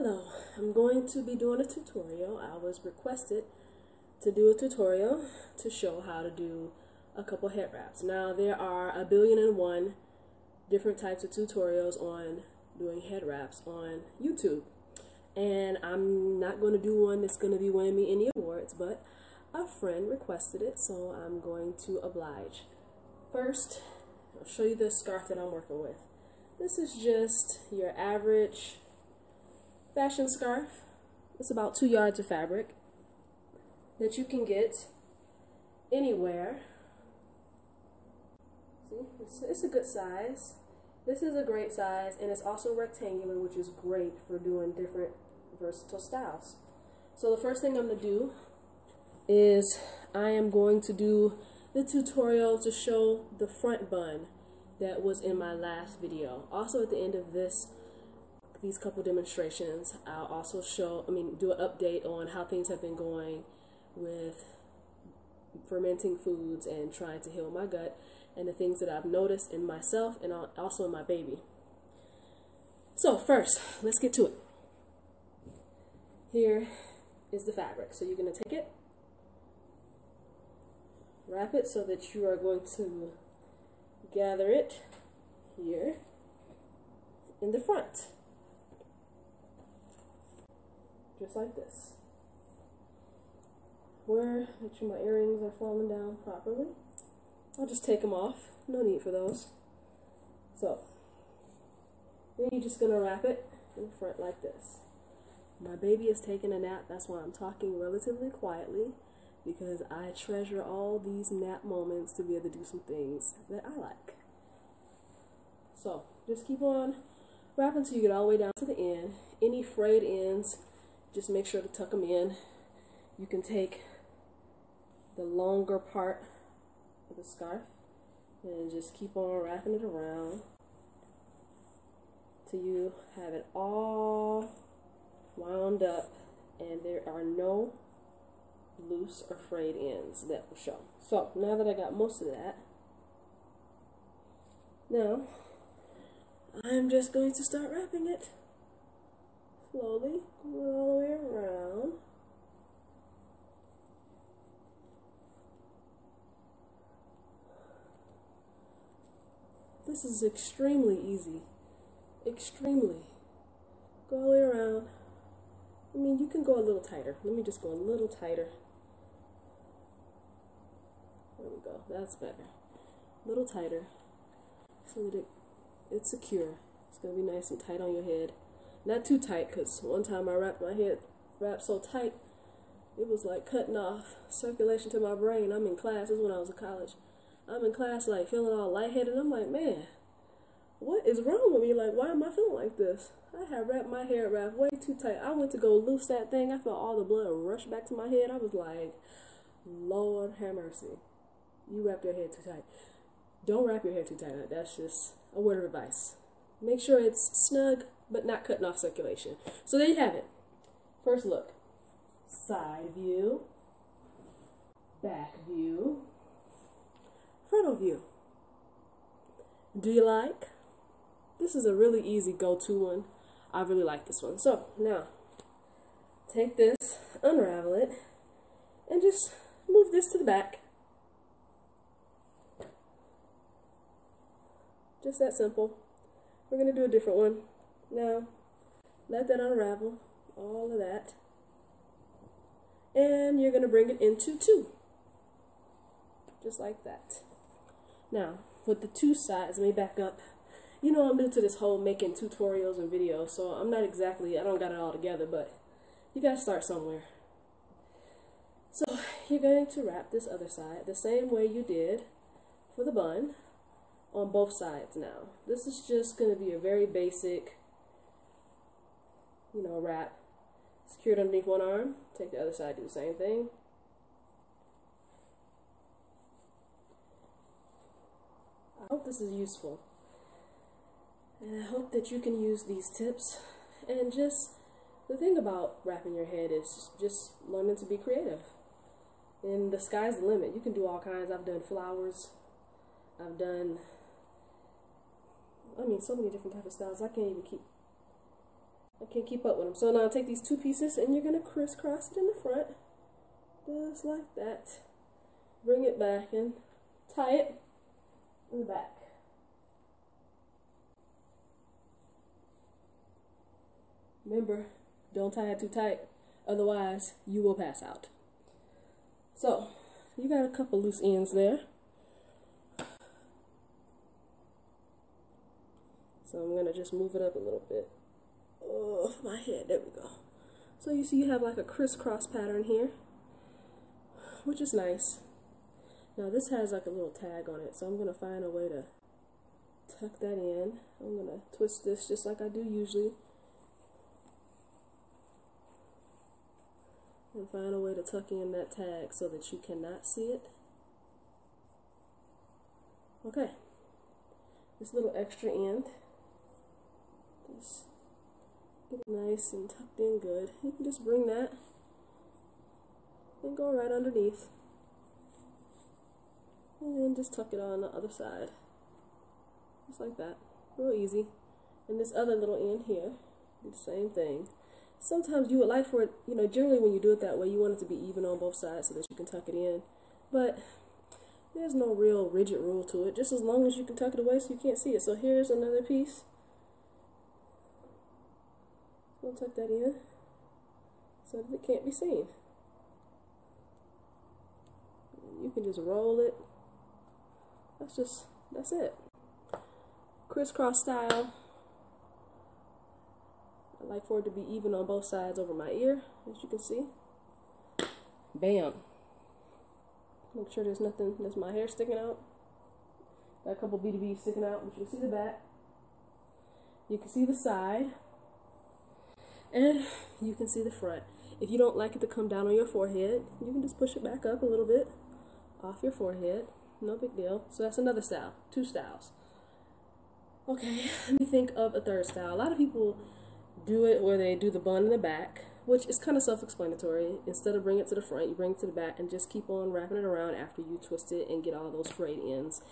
Hello, I'm going to be doing a tutorial. I was requested to do a tutorial to show how to do a couple head wraps. Now there are 1,000,000,001 different types of tutorials on doing head wraps on YouTube. And I'm not going to do one that's going to be winning me any awards, but a friend requested it, so I'm going to oblige. First, I'll show you the scarf that I'm working with. This is just your average fashion scarf. It's about 2 yards of fabric that you can get anywhere. See, it's a good size. This is a great size, and it's also rectangular, which is great for doing different versatile styles. So the first thing I'm going to do is I am going to do the tutorial to show the front bun that was in my last video. Also at the end of these couple demonstrations, I'll also do an update on how things have been going with fermenting foods and trying to heal my gut and the things that I've noticed in myself and also in my baby. So first, let's get to it. Here is the fabric. So you're going to take it, wrap it so that you are going to gather it here in the front. Just like this. Make sure my earrings are falling down properly. I'll just take them off. No need for those. So, then you're just going to wrap it in the front like this. My baby is taking a nap. That's why I'm talking relatively quietly, because I treasure all these nap moments to be able to do some things that I like. So, just keep on wrapping until you get all the way down to the end. Any frayed ends, just make sure to tuck them in. You can take the longer part of the scarf and just keep on wrapping it around till you have it all wound up and there are no loose or frayed ends that will show. So now that I got most of that, now I'm just going to start wrapping it slowly, all the way around. This is extremely easy. Extremely. Go all the way around. I mean, you can go a little tighter. Let me just go a little tighter. There we go. That's better. A little tighter so that it's secure. It's going to be nice and tight on your head. Not too tight, because one time I wrapped my head wrapped so tight, it was like cutting off circulation to my brain. I'm in class. This is when I was in college. I'm in class like feeling all lightheaded. I'm like, man, what is wrong with me? Like, why am I feeling like this? I had wrapped my hair wrapped way too tight. I went to go loose that thing. I felt all the blood rush back to my head. I was like, Lord have mercy. You wrapped your hair too tight. Don't wrap your hair too tight. That's just a word of advice. Make sure it's snug, but not cutting off circulation. So there you have it. First look. Side view. Back view. Frontal view. Do you like? This is a really easy go-to one. I really like this one. So now, take this, unravel it, and just move this to the back. Just that simple. We're going to do a different one. Now, let that unravel, all of that. And you're going to bring it into two. Just like that. Now, with the two sides, let me back up. You know, I'm new to this whole making tutorials and videos, so I don't got it all together, but you got to start somewhere. So, you're going to wrap this other side the same way you did for the bun on both sides now. This is just going to be a very basic, wrap. Secure it underneath one arm. Take the other side, do the same thing. I hope this is useful. And I hope that you can use these tips. And just, the thing about wrapping your head is just learning to be creative. And the sky's the limit. You can do all kinds. I've done flowers. I've done so many different types of styles. I can't can't keep up with them. So now take these two pieces and you're going to crisscross it in the front. Just like that. Bring it back and tie it in the back. Remember, don't tie it too tight, otherwise you will pass out. So, you got a couple loose ends there. So I'm going to just move it up a little bit. Oh, my head, there we go. So you see you have like a crisscross pattern here, which is nice. Now this has like a little tag on it, so I'm going to find a way to tuck that in. I'm going to twist this just like I do usually. And find a way to tuck in that tag so that you cannot see it. Okay, this little extra end, just get it nice and tucked in good. You can just bring that and go right underneath. And then just tuck it on the other side. Just like that. Real easy. And this other little end here, do the same thing. Sometimes you would like for it, you know, generally when you do it that way, you want it to be even on both sides so that you can tuck it in. But there's no real rigid rule to it, just as long as you can tuck it away so you can't see it. So here's another piece. We'll tuck that in so that it can't be seen. You can just roll it. That's it. Crisscross style. I like for it to be even on both sides over my ear, as you can see. Bam. Make sure there's my hair sticking out. Got a couple BDBs sticking out, but you can see the back. You can see the side. And you can see the front. If you don't like it to come down on your forehead, you can just push it back up a little bit off your forehead. No big deal. So that's another style. 2 styles. Okay, let me think of a third style. A lot of people do it where they do the bun in the back, which is kind of self-explanatory. Instead of bringing it to the front, you bring it to the back and just keep on wrapping it around after you twist it and get all those frayed ends.